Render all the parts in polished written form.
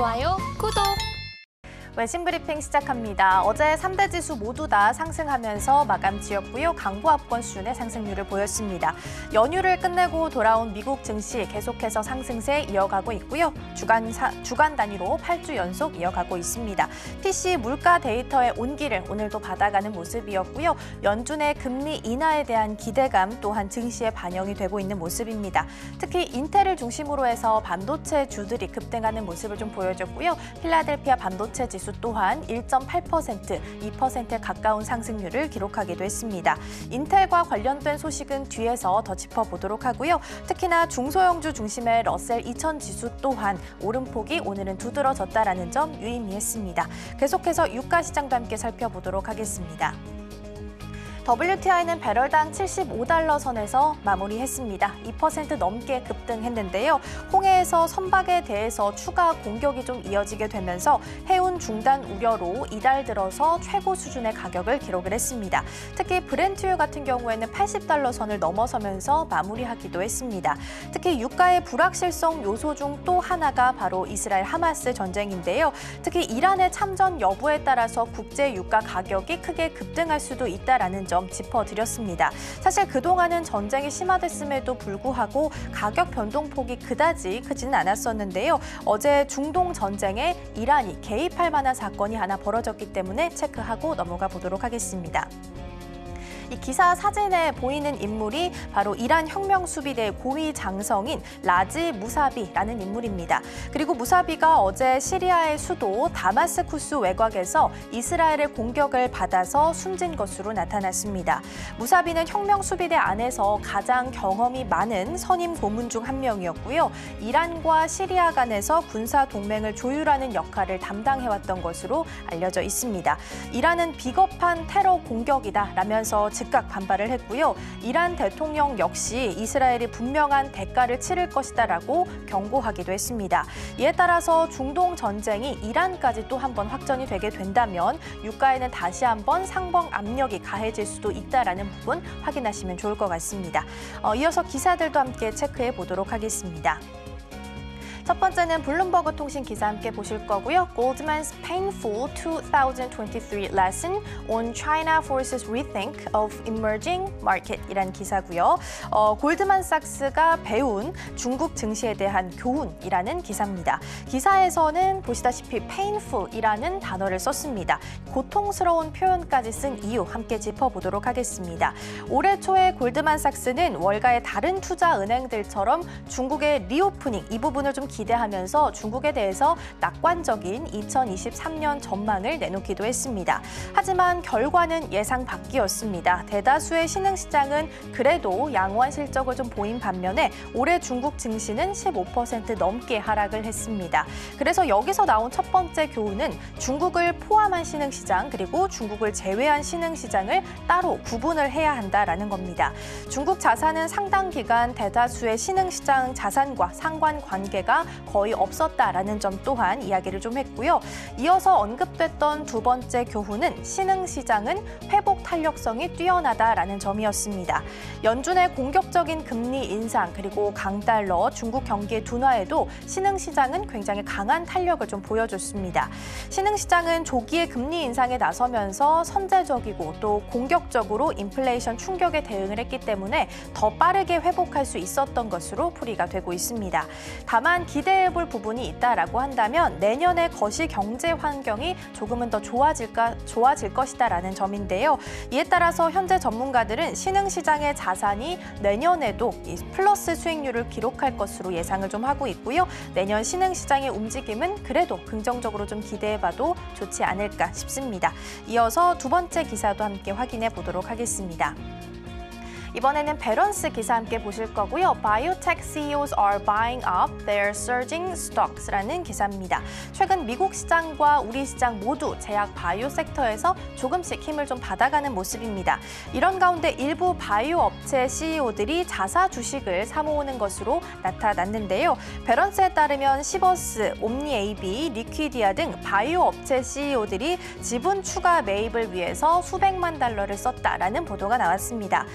좋아요, 구독! 외신 브리핑 시작합니다. 어제 3대 지수 모두 다 상승하면서 마감지였고요. 강보합권 수준의 상승률을 보였습니다. 연휴를 끝내고 돌아온 미국 증시 계속해서 상승세 이어가고 있고요. 주간 단위로 8주 연속 이어가고 있습니다. PC 물가 데이터의 온기를 오늘도 받아가는 모습이었고요. 연준의 금리 인하에 대한 기대감 또한 증시에 반영이 되고 있는 모습입니다. 특히 인텔을 중심으로 해서 반도체 주들이 급등하는 모습을 좀 보여줬고요. 필라델피아 반도체 지수 또한 1.8%, 2%에 가까운 상승률을 기록하기도 했습니다. 인텔과 관련된 소식은 뒤에서 더 짚어보도록 하고요. 특히나 중소형주 중심의 러셀 2000 지수 또한 오름폭이 오늘은 두드러졌다라는 점 유의미했습니다. 계속해서 유가 시장도 함께 살펴보도록 하겠습니다. WTI는 배럴당 75달러 선에서 마무리했습니다. 2% 넘게 급등했는데요. 홍해에서 선박에 대해서 추가 공격이 좀 이어지게 되면서 해운 중단 우려로 이달 들어서 최고 수준의 가격을 기록을 했습니다. 특히 브렌트유 같은 경우에는 80달러 선을 넘어서면서 마무리하기도 했습니다. 특히 유가의 불확실성 요소 중 또 하나가 바로 이스라엘 하마스 전쟁인데요. 특히 이란의 참전 여부에 따라서 국제 유가 가격이 크게 급등할 수도 있다라는 점 짚어드렸습니다. 사실 그동안은 전쟁이 심화됐음에도 불구하고 가격 변동폭이 그다지 크지는 않았었는데요. 어제 중동 전쟁에 이란이 개입할 만한 사건이 하나 벌어졌기 때문에 체크하고 넘어가 보도록 하겠습니다. 이 기사 사진에 보이는 인물이 바로 이란 혁명수비대 고위 장성인 라지 무사비라는 인물입니다. 그리고 무사비가 어제 시리아의 수도 다마스쿠스 외곽에서 이스라엘의 공격을 받아서 숨진 것으로 나타났습니다. 무사비는 혁명수비대 안에서 가장 경험이 많은 선임 고문 중 한 명이었고요. 이란과 시리아 간에서 군사 동맹을 조율하는 역할을 담당해왔던 것으로 알려져 있습니다. 이란은 비겁한 테러 공격이다라면서 즉각 반발을 했고요. 이란 대통령 역시 이스라엘이 분명한 대가를 치를 것이다라고 경고하기도 했습니다. 이에 따라서 중동 전쟁이 이란까지 또 한 번 확전이 되게 된다면 유가에는 다시 한번 상방 압력이 가해질 수도 있다라는 부분 확인하시면 좋을 것 같습니다. 이어서 기사들도 함께 체크해 보도록 하겠습니다. 첫 번째는 블룸버그 통신 기사 함께 보실 거고요. Goldman's Painful 2023 Lesson on China Forces Rethink of Emerging Market 이란 기사고요. 골드만삭스가 배운 중국 증시에 대한 교훈이라는 기사입니다. 기사에서는 보시다시피 painful이라는 단어를 썼습니다. 고통스러운 표현까지 쓴 이유 함께 짚어보도록 하겠습니다. 올해 초에 골드만삭스는 월가의 다른 투자 은행들처럼 중국의 리오프닝 이 부분을 좀 기대하면서 중국에 대해서 낙관적인 2023년 전망을 내놓기도 했습니다. 하지만 결과는 예상 밖이었습니다. 대다수의 신흥시장은 그래도 양호한 실적을 좀 보인 반면에 올해 중국 증시는 15% 넘게 하락을 했습니다. 그래서 여기서 나온 첫 번째 교훈은 중국을 포함한 신흥시장 그리고 중국을 제외한 신흥시장을 따로 구분을 해야 한다라는 겁니다. 중국 자산은 상당 기간 대다수의 신흥시장 자산과 상관관계가 거의 없었다라는 점 또한 이야기를 좀 했고요. 이어서 언급됐던 두 번째 교훈은 신흥시장은 회복 탄력성이 뛰어나다라는 점이었습니다. 연준의 공격적인 금리 인상 그리고 강달러, 중국 경기 둔화에도 신흥시장은 굉장히 강한 탄력을 좀 보여줬습니다. 신흥시장은 조기에 금리 인상에 나서면서 선제적이고 또 공격적으로 인플레이션 충격에 대응을 했기 때문에 더 빠르게 회복할 수 있었던 것으로 풀이가 되고 있습니다. 다만 기대해볼 부분이 있다라고 한다면 내년의 거시 경제 환경이 조금은 더 좋아질 것이다라는 점인데요. 이에 따라서 현재 전문가들은 신흥시장의 자산이 내년에도 플러스 수익률을 기록할 것으로 예상을 좀 하고 있고요. 내년 신흥시장의 움직임은 그래도 긍정적으로 좀 기대해봐도 좋지 않을까 싶습니다. 이어서 두 번째 기사도 함께 확인해 보도록 하겠습니다. 이번에는 밸런스 기사 함께 보실 거고요. Biotech CEOs are buying up their surging stocks라는 기사입니다. 최근 미국 시장과 우리 시장 모두 제약 바이오 섹터에서 조금씩 힘을 좀 받아가는 모습입니다. 이런 가운데 일부 바이오 업체 CEO들이 자사 주식을 사모으는 것으로 나타났는데요. 밸런스에 따르면 시버스, 옴니에이비, 리퀴디아 등 바이오 업체 CEO들이 지분 추가 매입을 위해서 수백만 달러를 썼다라는 보도가 나왔습니다.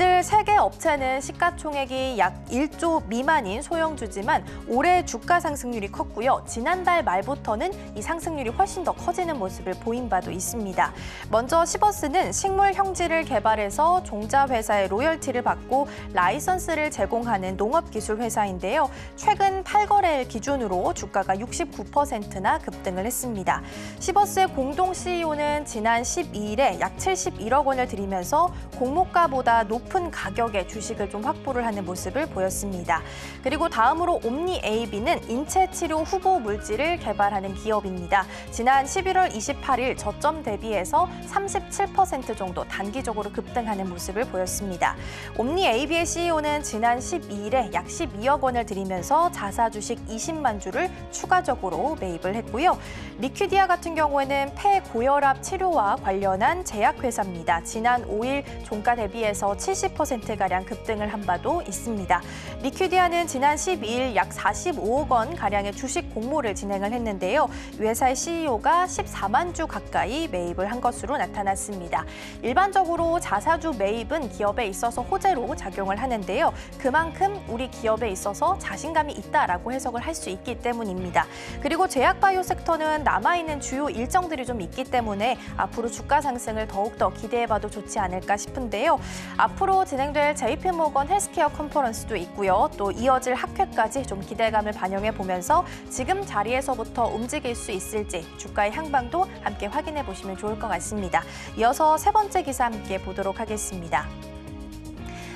이들 3개 업체는 시가총액이 약 1조 미만인 소형주지만 올해 주가 상승률이 컸고요. 지난달 말부터는 이 상승률이 훨씬 더 커지는 모습을 보인 바도 있습니다. 먼저 시버스는 식물 형질을 개발해서 종자 회사의 로열티를 받고 라이선스를 제공하는 농업기술 회사인데요. 최근 8거래일 기준으로 주가가 69%나 급등을 했습니다. 시버스의 공동 CEO는 지난 12일에 약 71억 원을 들이면서 공모가보다 높은 가격에 주식을 좀 확보를 하는 모습을 보였습니다. 그리고 다음으로 옴니에이비는 인체치료 후보 물질을 개발하는 기업입니다. 지난 11월 28일 저점 대비해서 37% 정도 단기적으로 급등하는 모습을 보였습니다. 옴니에이비의 CEO는 지난 12일에 약 12억 원을 들이면서 자사 주식 20만 주를 추가적으로 매입을 했고요. 리퀴디아 같은 경우에는 폐고혈압 치료와 관련한 제약회사입니다. 지난 5일 종가 대비해서 70%가량 급등을 한 바도 있습니다. 리퀴디아는 지난 12일 약 45억 원가량의 주식 공모를 진행을 했는데요. 이 회사의 CEO가 14만 주 가까이 매입을 한 것으로 나타났습니다. 일반적으로 자사주 매입은 기업에 있어서 호재로 작용을 하는데요. 그만큼 우리 기업에 있어서 자신감이 있다라고 해석을 할 수 있기 때문입니다. 그리고 제약바이오 섹터는 남아있는 주요 일정들이 좀 있기 때문에 앞으로 주가 상승을 더욱더 기대해봐도 좋지 않을까 싶은데요. 앞으로 진행될 JP모건 헬스케어 컨퍼런스도 있고요. 또 이어질 학회까지 좀 기대감을 반영해 보면서 지금 자리에서부터 움직일 수 있을지 주가의 향방도 함께 확인해 보시면 좋을 것 같습니다. 이어서 세 번째 기사 함께 보도록 하겠습니다.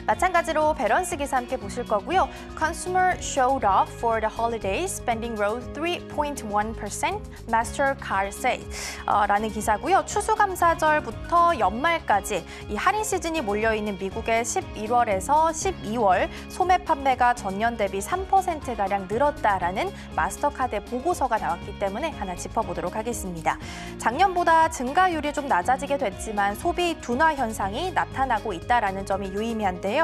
마찬가지로 밸런스 기사 함께 보실 거고요. Consumer showed off for the holidays, spending rose 3.1%, Mastercard says. 라는 기사고요. 추수감사절부터 연말까지 이 할인 시즌이 몰려있는 미국의 11월에서 12월 소매 판매가 전년 대비 3%가량 늘었다라는 마스터카드의 보고서가 나왔기 때문에 하나 짚어보도록 하겠습니다. 작년보다 증가율이 좀 낮아지게 됐지만 소비 둔화 현상이 나타나고 있다라는 점이 유의미한데요.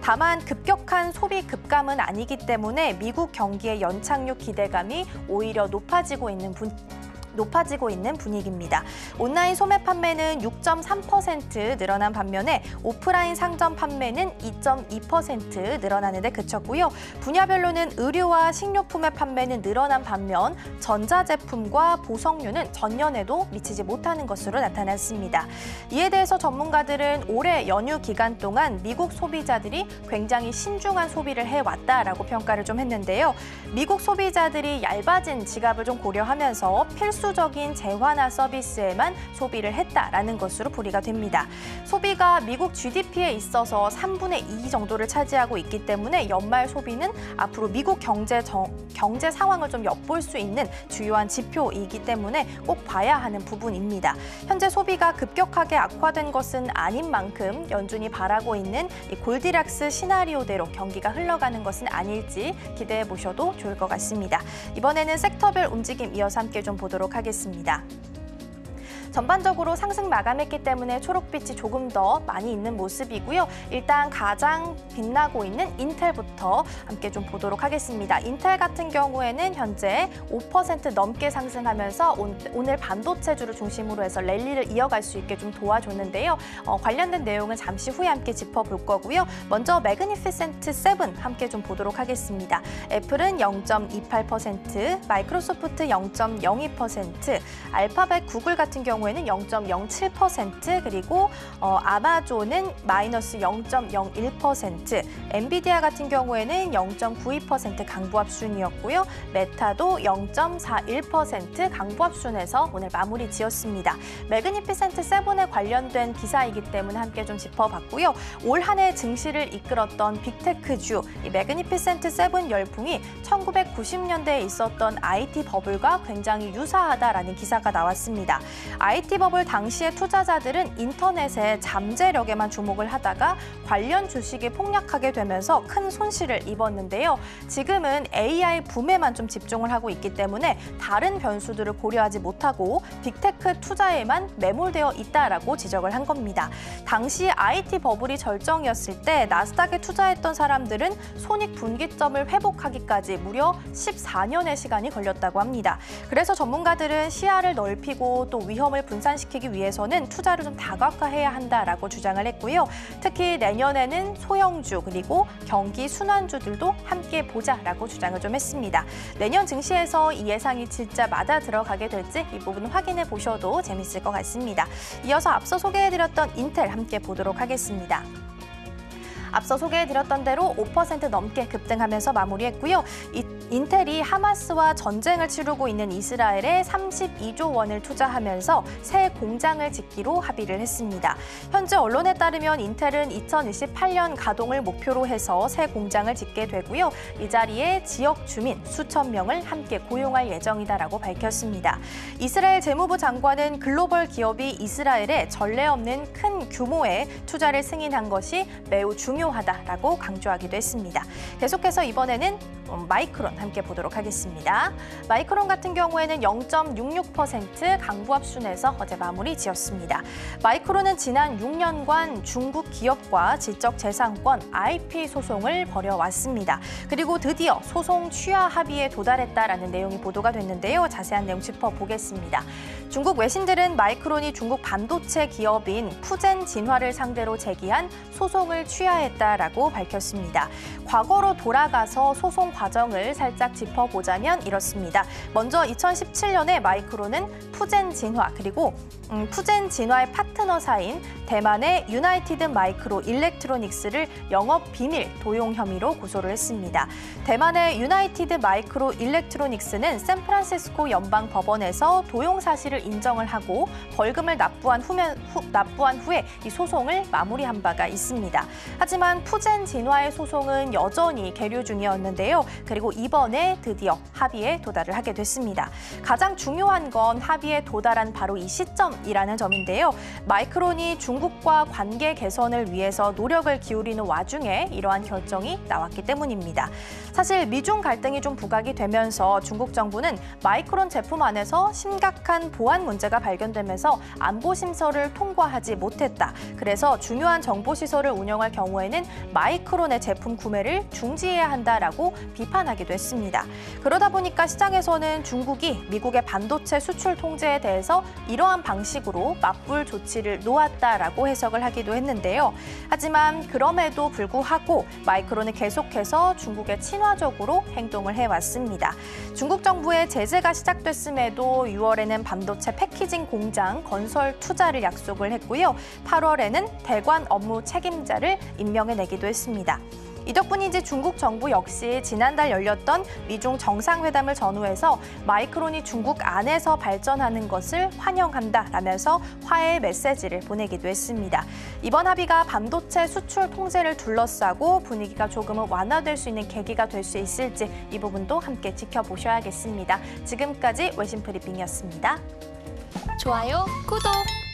다만 급격한 소비 급감은 아니기 때문에 미국 경기의 연착륙 기대감이 오히려 높아지고 있는 분위기입니다. 온라인 소매 판매는 6.3% 늘어난 반면에 오프라인 상점 판매는 2.2% 늘어나는 데 그쳤고요. 분야별로는 의류와 식료품의 판매는 늘어난 반면 전자제품과 보석류는 전년에도 미치지 못하는 것으로 나타났습니다. 이에 대해서 전문가들은 올해 연휴 기간 동안 미국 소비자들이 굉장히 신중한 소비를 해왔다라고 평가를 좀 했는데요. 미국 소비자들이 얇아진 지갑을 좀 고려하면서 필수적인 재화나 서비스에만 소비를 했다라는 것으로 풀이가 됩니다. 소비가 미국 GDP에 있어서 3분의 2 정도를 차지하고 있기 때문에 연말 소비는 앞으로 미국 경제 상황을 좀 엿볼 수 있는 주요한 지표이기 때문에 꼭 봐야 하는 부분입니다. 현재 소비가 급격하게 악화된 것은 아닌 만큼 연준이 바라고 있는 이 골디락스 시나리오대로 경기가 흘러가는 것은 아닐지 기대해 보셔도 좋을 것 같습니다. 이번에는 섹터별 움직임 이어서 함께 좀 보도록 하겠습니다. 전반적으로 상승 마감했기 때문에 초록빛이 조금 더 많이 있는 모습이고요. 일단 가장 빛나고 있는 인텔부터 함께 좀 보도록 하겠습니다. 인텔 같은 경우에는 현재 5% 넘게 상승하면서 오늘 반도체주를 중심으로 해서 랠리를 이어갈 수 있게 좀 도와줬는데요. 관련된 내용은 잠시 후에 함께 짚어볼 거고요. 먼저 매그니피센트 7 함께 좀 보도록 하겠습니다. 애플은 0.28%, 마이크로소프트 0.02%, 알파벳 구글 같은 경우에는 0.07%, 그리고 아마존은 마이너스 0.01%, 엔비디아 같은 경우에는 0.92% 강보합 순이었고요. 메타도 0.41% 강보합 순에서 오늘 마무리 지었습니다. 매그니피센트 7에 관련된 기사이기 때문에 함께 좀 짚어봤고요. 올 한 해 증시를 이끌었던 빅테크주, 이 매그니피센트 7 열풍이 1990년대에 있었던 IT 버블과 굉장히 유사하다라는 기사가 나왔습니다. IT 버블 당시의 투자자들은 인터넷의 잠재력에만 주목을 하다가 관련 주식이 폭락하게 되면서 큰 손실을 입었는데요. 지금은 AI 붐에만 좀 집중을 하고 있기 때문에 다른 변수들을 고려하지 못하고 빅테크 투자에만 매몰되어 있다라고 지적을 한 겁니다. 당시 IT 버블이 절정이었을 때 나스닥에 투자했던 사람들은 손익분기점을 회복하기까지 무려 14년의 시간이 걸렸다고 합니다. 그래서 전문가들은 시야를 넓히고 또 위험을 위험을 분산시키기 위해서는 투자를 좀 다각화해야 한다라고 주장을 했고요. 특히 내년에는 소형주 그리고 경기 순환주들도 함께 보자라고 주장을 좀 했습니다. 내년 증시에서 이 예상이 진짜 맞아 들어가게 될지 이 부분 확인해 보셔도 재밌을 것 같습니다. 이어서 앞서 소개해드렸던 인텔 함께 보도록 하겠습니다. 앞서 소개해드렸던 대로 5% 넘게 급등하면서 마무리했고요. 인텔이 하마스와 전쟁을 치르고 있는 이스라엘에 32조 원을 투자하면서 새 공장을 짓기로 합의를 했습니다. 현재 언론에 따르면 인텔은 2028년 가동을 목표로 해서 새 공장을 짓게 되고요. 이 자리에 지역 주민 수천 명을 함께 고용할 예정이다라고 밝혔습니다. 이스라엘 재무부 장관은 글로벌 기업이 이스라엘에 전례 없는 큰 규모의 투자를 승인한 것이 매우 중요하다라고 강조하기도 했습니다. 계속해서 이번에는 마이크론 함께 보도록 하겠습니다. 마이크론 같은 경우에는 0.66% 강보합순에서 어제 마무리 지었습니다. 마이크론은 지난 6년간 중국 기업과 지적재산권 IP 소송을 벌여왔습니다. 그리고 드디어 소송 취하 합의에 도달했다라는 내용이 보도가 됐는데요. 자세한 내용 짚어보겠습니다. 중국 외신들은 마이크론이 중국 반도체 기업인 푸젠 진화를 상대로 제기한 소송을 취하했다라고 밝혔습니다. 과거로 돌아가서 소송 과정을 살짝 짚어보자면 이렇습니다. 먼저 2017년에 마이크론은 푸젠 진화 그리고 푸젠 진화의 파트너사인 대만의 유나이티드 마이크로 일렉트로닉스를 영업 비밀 도용 혐의로 고소를 했습니다. 대만의 유나이티드 마이크로 일렉트로닉스는 샌프란시스코 연방 법원에서 도용 사실을 인정을 하고 벌금을 납부한 후에 이 소송을 마무리한 바가 있습니다. 하지만 푸젠 진화의 소송은 여전히 계류 중이었는데요. 그리고 이번에 드디어 합의에 도달을 하게 됐습니다. 가장 중요한 건 합의에 도달한 바로 이 시점이라는 점인데요. 마이크론이 중국과 관계 개선을 위해서 노력을 기울이는 와중에 이러한 결정이 나왔기 때문입니다. 사실 미중 갈등이 좀 부각이 되면서 중국 정부는 마이크론 제품 안에서 심각한 보안 문제가 발견되면서 안보 심사를 통과하지 못했다. 그래서 중요한 정보시설을 운영할 경우에는 마이크론의 제품 구매를 중지해야 한다라고 비판하기도 했습니다. 그러다 보니까 시장에서는 중국이 미국의 반도체 수출 통제에 대해서 이러한 방식으로 맞불 조치를 놓았다라고 해석을 하기도 했는데요. 하지만 그럼에도 불구하고 마이크론은 계속해서 중국에 친화적으로 행동을 해왔습니다. 중국 정부의 제재가 시작됐음에도 6월에는 반도체 패키징 공장 건설 투자를 약속을 했고요. 8월에는 대관 업무 책임자를 임명해내기도 했습니다. 이 덕분인지 중국 정부 역시 지난달 열렸던 미중 정상회담을 전후해서 마이크론이 중국 안에서 발전하는 것을 환영한다라면서 화해의 메시지를 보내기도 했습니다. 이번 합의가 반도체 수출 통제를 둘러싸고 분위기가 조금은 완화될 수 있는 계기가 될 수 있을지 이 부분도 함께 지켜보셔야겠습니다. 지금까지 외신 브리핑이었습니다. 좋아요, 구독!